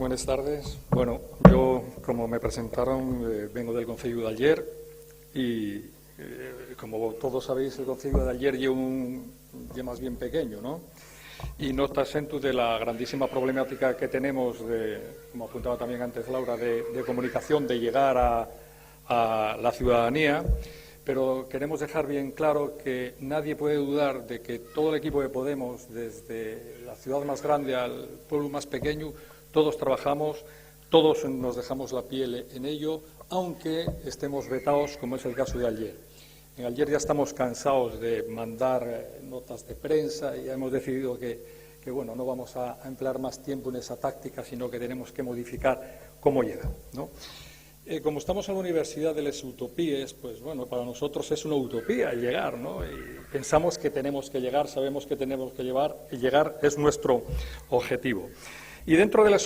Buenas tardes. Bueno, yo, como me presentaron, vengo del Concello de Aller y, como todos sabéis, el Concello de Aller es más bien pequeño, ¿no? Y no está exento de la grandísima problemática que tenemos, como apuntaba también antes Laura, de comunicación, de llegar a la ciudadanía. Pero queremos dejar bien claro que nadie puede dudar de que todo el equipo de Podemos, desde la ciudad más grande al pueblo más pequeño, todos trabajamos, todos nos dejamos la piel en ello, aunque estemos vetados, como es el caso de Aller. En Aller ya estamos cansados de mandar notas de prensa y ya hemos decidido que bueno, no vamos a emplear más tiempo en esa táctica, sino que tenemos que modificar cómo llega, ¿no? Como estamos en la Universidad de las Utopías, pues bueno, para nosotros es una utopía llegar, ¿no? Y pensamos que tenemos que llegar, sabemos que tenemos que llegar es nuestro objetivo. Y dentro de las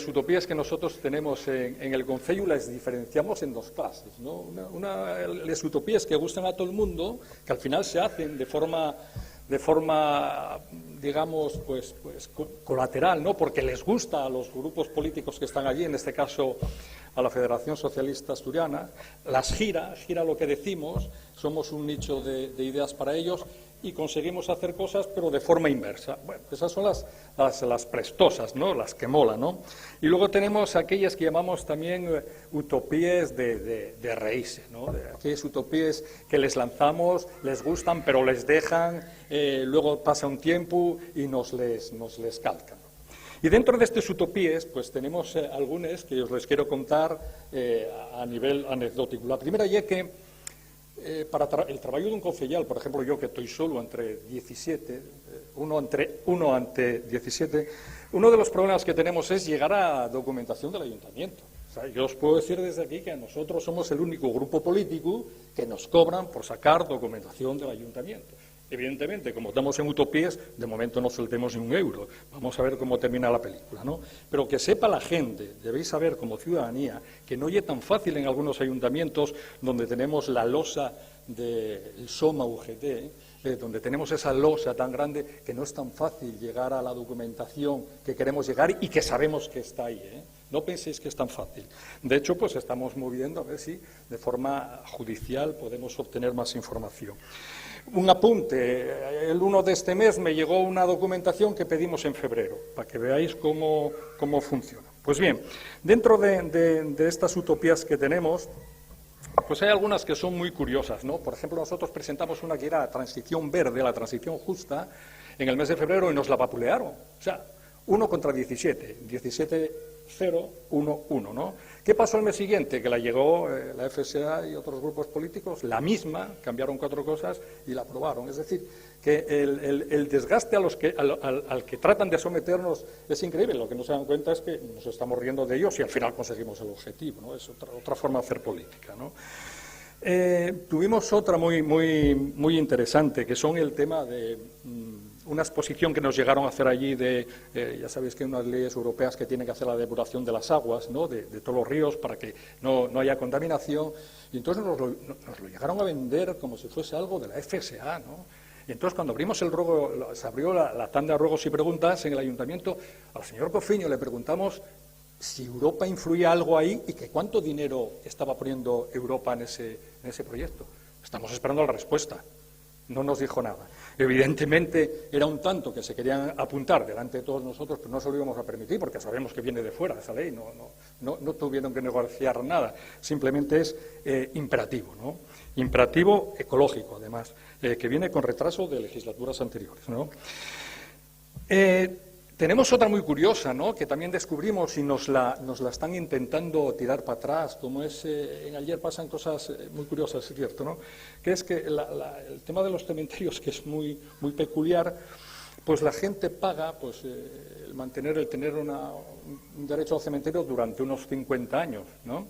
utopías que nosotros tenemos en el Concello las diferenciamos en dos clases, ¿no? Las utopías que gustan a todo el mundo, que al final se hacen de forma digamos, pues colateral, ¿no? Porque les gusta a los grupos políticos que están allí, en este caso a la Federación Socialista Asturiana, las gira lo que decimos, somos un nicho de ideas para ellos y conseguimos hacer cosas, pero de forma inversa. Bueno, esas son las prestosas, ¿no? Las que molan, ¿no? Y luego tenemos aquellas que llamamos también utopías de reírse, ¿no? Aquellas utopías que les lanzamos, les gustan, pero les dejan, luego pasa un tiempo y nos les calcan. Y dentro de estas utopías, pues tenemos algunas que os les quiero contar a nivel anecdótico. La primera ya que para el trabajo de un concejal, por ejemplo, yo que estoy solo entre 17, uno ante 17, uno de los problemas que tenemos es llegar a documentación del ayuntamiento. O sea, yo os puedo decir desde aquí que nosotros somos el único grupo político que nos cobran por sacar documentación del ayuntamiento. Evidentemente, como estamos en utopías, de momento no soltemos ni un euro. Vamos a ver cómo termina la película, ¿no? Pero que sepa la gente, debéis saber como ciudadanía, que no es tan fácil en algunos ayuntamientos donde tenemos la losa del SOMA UGT, donde tenemos esa losa tan grande, que no es tan fácil llegar a la documentación que queremos llegar y que sabemos que está ahí, ¿eh? No penséis que es tan fácil. De hecho, pues estamos moviendo a ver si de forma judicial podemos obtener más información. Un apunte, el 1 de este mes me llegó una documentación que pedimos en febrero, para que veáis cómo funciona. Pues bien, dentro de estas utopías que tenemos, pues hay algunas que son muy curiosas, ¿no? Por ejemplo, nosotros presentamos una que era la transición verde, la transición justa, en el mes de febrero y nos la vapulearon. O sea, 1 contra 17, 17-0-1-1, ¿no? ¿Qué pasó el mes siguiente? Que la llegó la FSA y otros grupos políticos, la misma, cambiaron 4 cosas y la aprobaron. Es decir, que el desgaste al que tratan de someternos es increíble. Lo que no se dan cuenta es que nos estamos riendo de ellos y al final conseguimos el objetivo, ¿no? Es otra forma de hacer política, ¿no? Tuvimos otra muy interesante, que son el tema de una exposición que nos llegaron a hacer allí ya sabéis que hay unas leyes europeas que tienen que hacer la depuración de las aguas, ¿no? de todos los ríos para que no haya contaminación, y entonces nos lo llegaron a vender como si fuese algo de la FSA, ¿no? Y entonces cuando abrimos se abrió la tanda de ruegos y preguntas en el ayuntamiento, al señor Cofiño le preguntamos si Europa influía algo ahí y que cuánto dinero estaba poniendo Europa en ese proyecto. Estamos esperando la respuesta. No nos dijo nada. Evidentemente era un tanto que se querían apuntar delante de todos nosotros, pero no se lo íbamos a permitir porque sabemos que viene de fuera esa ley, no tuvieron que negociar nada, simplemente es imperativo, ¿no? Imperativo ecológico, además, que viene con retraso de legislaturas anteriores, ¿no? Tenemos otra muy curiosa, ¿no? Que también descubrimos y nos la están intentando tirar para atrás, como es, en Aller pasan cosas muy curiosas, es cierto, ¿no? Que es que el tema de los cementerios, que es muy peculiar, pues la gente paga pues el tener un derecho al cementerio durante unos 50 años, ¿no?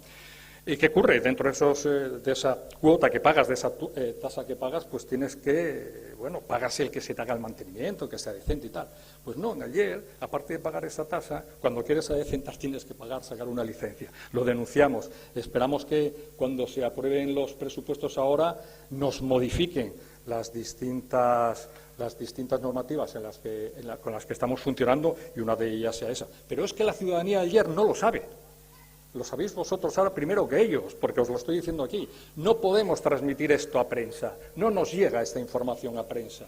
¿Y qué ocurre? Dentro de esa cuota que pagas, de esa tasa que pagas, pues tienes que, pagas el que se te haga el mantenimiento, que sea decente y tal. Pues no, en Aller, aparte de pagar esa tasa, cuando quieres adecentar tienes que sacar una licencia. Lo denunciamos. Esperamos que cuando se aprueben los presupuestos ahora nos modifiquen las distintas normativas con las que estamos funcionando, y una de ellas sea esa. Pero es que la ciudadanía ayer no lo sabe. Lo sabéis vosotros ahora primero que ellos, porque os lo estoy diciendo aquí. No podemos transmitir esto a prensa, no nos llega esta información a prensa.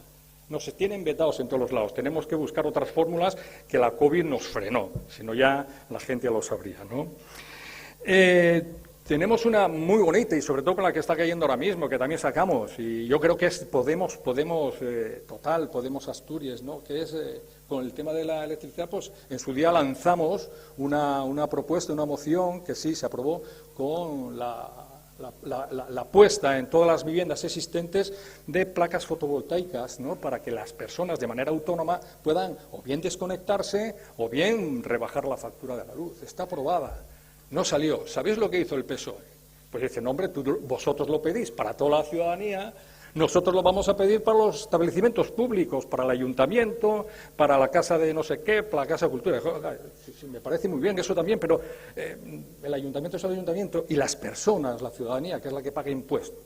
Nos tienen vetados en todos los lados. Tenemos que buscar otras fórmulas que la COVID nos frenó, si no ya la gente ya lo sabría, ¿no? Tenemos una muy bonita, y sobre todo con la que está cayendo ahora mismo, que también sacamos, y yo creo que es Podemos Asturias, ¿no? Que es, con el tema de la electricidad, pues en su día lanzamos una propuesta, una moción, que sí se aprobó, con la puesta en todas las viviendas existentes de placas fotovoltaicas, ¿no? Para que las personas de manera autónoma puedan o bien desconectarse o bien rebajar la factura de la luz. Está aprobada. No salió. ¿Sabéis lo que hizo el PSOE? Pues dice, no, hombre, vosotros lo pedís para toda la ciudadanía, nosotros lo vamos a pedir para los establecimientos públicos, para el ayuntamiento, para la casa de no sé qué, para la casa de cultura. Sí, me parece muy bien eso también, pero el ayuntamiento es el ayuntamiento y las personas, la ciudadanía, que es la que paga impuestos,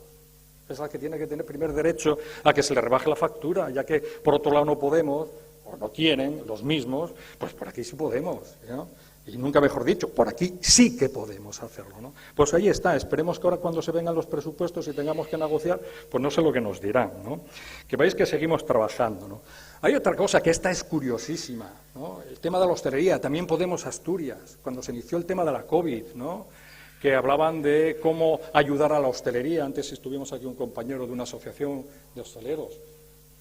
es la que tiene que tener primer derecho a que se le rebaje la factura, ya que por otro lado no podemos, o no quieren, los mismos, pues por aquí sí podemos, ¿no? Y nunca mejor dicho, por aquí sí que podemos hacerlo, ¿no? Pues ahí está, esperemos que ahora cuando se vengan los presupuestos y tengamos que negociar, pues no sé lo que nos dirán, ¿no? Que veáis que seguimos trabajando, ¿no? Hay otra cosa que esta es curiosísima, ¿no? El tema de la hostelería, también Podemos Asturias, cuando se inició el tema de la COVID, ¿no? Que hablaban de cómo ayudar a la hostelería. Antes estuvimos aquí un compañero de una asociación de hosteleros.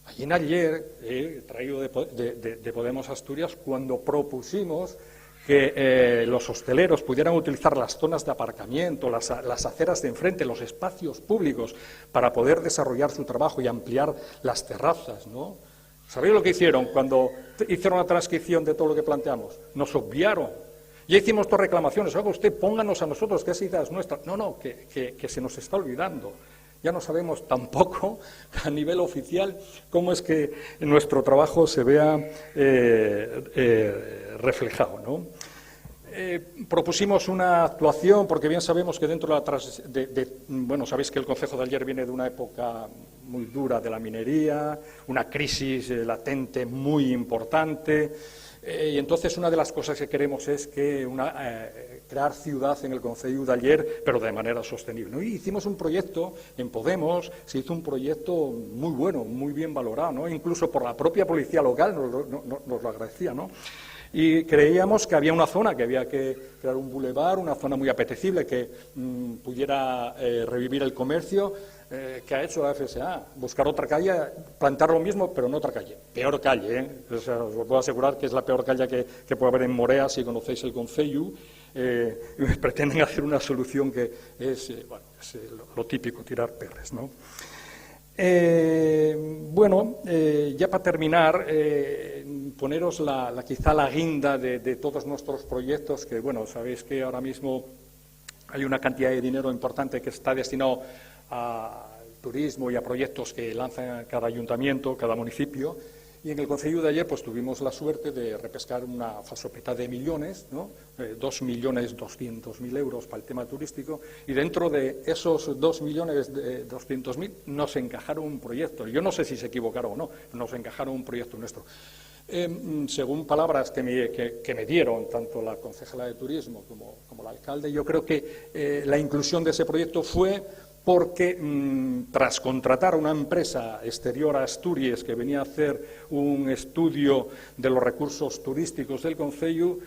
Allí en ayer, traído de Podemos Asturias, cuando propusimos que los hosteleros pudieran utilizar las zonas de aparcamiento, las aceras de enfrente, los espacios públicos para poder desarrollar su trabajo y ampliar las terrazas, ¿no? ¿Sabéis lo que hicieron cuando hicieron la transcripción de todo lo que planteamos? Nos obviaron. Ya hicimos dos reclamaciones. Oiga, usted, pónganos a nosotros, que esa idea es nuestra. No, que se nos está olvidando. Ya no sabemos tampoco a nivel oficial cómo es que nuestro trabajo se vea reflejado, ¿no? Propusimos una actuación, porque bien sabemos que dentro bueno, sabéis que el Concejo de Aller viene de una época muy dura de la minería, una crisis latente muy importante, y entonces una de las cosas que queremos es que crear ciudad en el Concejo de Aller, pero de manera sostenible, ¿no? Y hicimos un proyecto en Podemos, se hizo un proyecto muy bueno, muy bien valorado, ¿no? Incluso por la propia policía local nos lo agradecía, ¿no? Y creíamos que había una zona, que había que crear un bulevar, una zona muy apetecible que pudiera revivir el comercio. ¿Qué ha hecho la FSA? Buscar otra calle, plantar lo mismo, pero en otra calle. Peor calle, ¿eh? O sea, os puedo asegurar que es la peor calle que puede haber en Morea, si conocéis el concello. Pretenden hacer una solución que es, lo típico, tirar perres, ¿no? Ya para terminar, poneros quizá la guinda de todos nuestros proyectos, que, bueno, sabéis que ahora mismo hay una cantidad de dinero importante que está destinado al turismo y a proyectos que lanzan cada ayuntamiento, cada municipio. Y en el Concello de Aller pues tuvimos la suerte de repescar una sopeta de millones, ¿no? 2.200.000 euros para el tema turístico, y dentro de esos 2.200.000 nos encajaron un proyecto. Yo no sé si se equivocaron o no, nos encajaron un proyecto nuestro. Según palabras que me dieron tanto la concejala de Turismo como el alcalde, yo creo que la inclusión de ese proyecto fue porque tras contratar a una empresa exterior a Asturias que venía a hacer un estudio de los recursos turísticos del concello,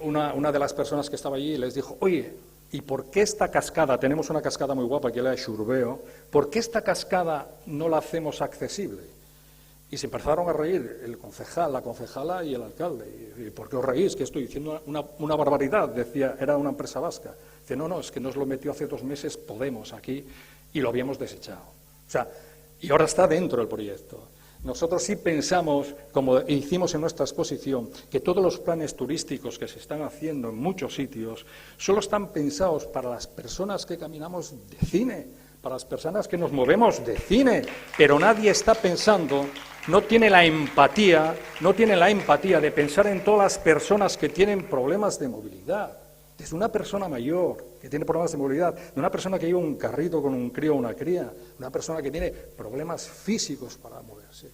una de las personas que estaba allí les dijo: oye, ¿y por qué esta cascada? Tenemos una cascada muy guapa que es la de Xurbeo, ¿por qué esta cascada no la hacemos accesible? Y se empezaron a reír el concejal, la concejala y el alcalde. ¿Y por qué os reís? Que estoy diciendo una barbaridad, decía, era una empresa vasca. Dice, no, es que nos lo metió hace 2 meses Podemos aquí y lo habíamos desechado. O sea, y ahora está dentro del proyecto. Nosotros sí pensamos, como hicimos en nuestra exposición, que todos los planes turísticos que se están haciendo en muchos sitios solo están pensados para las personas que caminamos de cine, para las personas que nos movemos de cine, pero nadie está pensando, no tiene la empatía de pensar en todas las personas que tienen problemas de movilidad, desde una persona mayor que tiene problemas de movilidad, de una persona que lleva un carrito con un crío o una cría, una persona que tiene problemas físicos para moverse.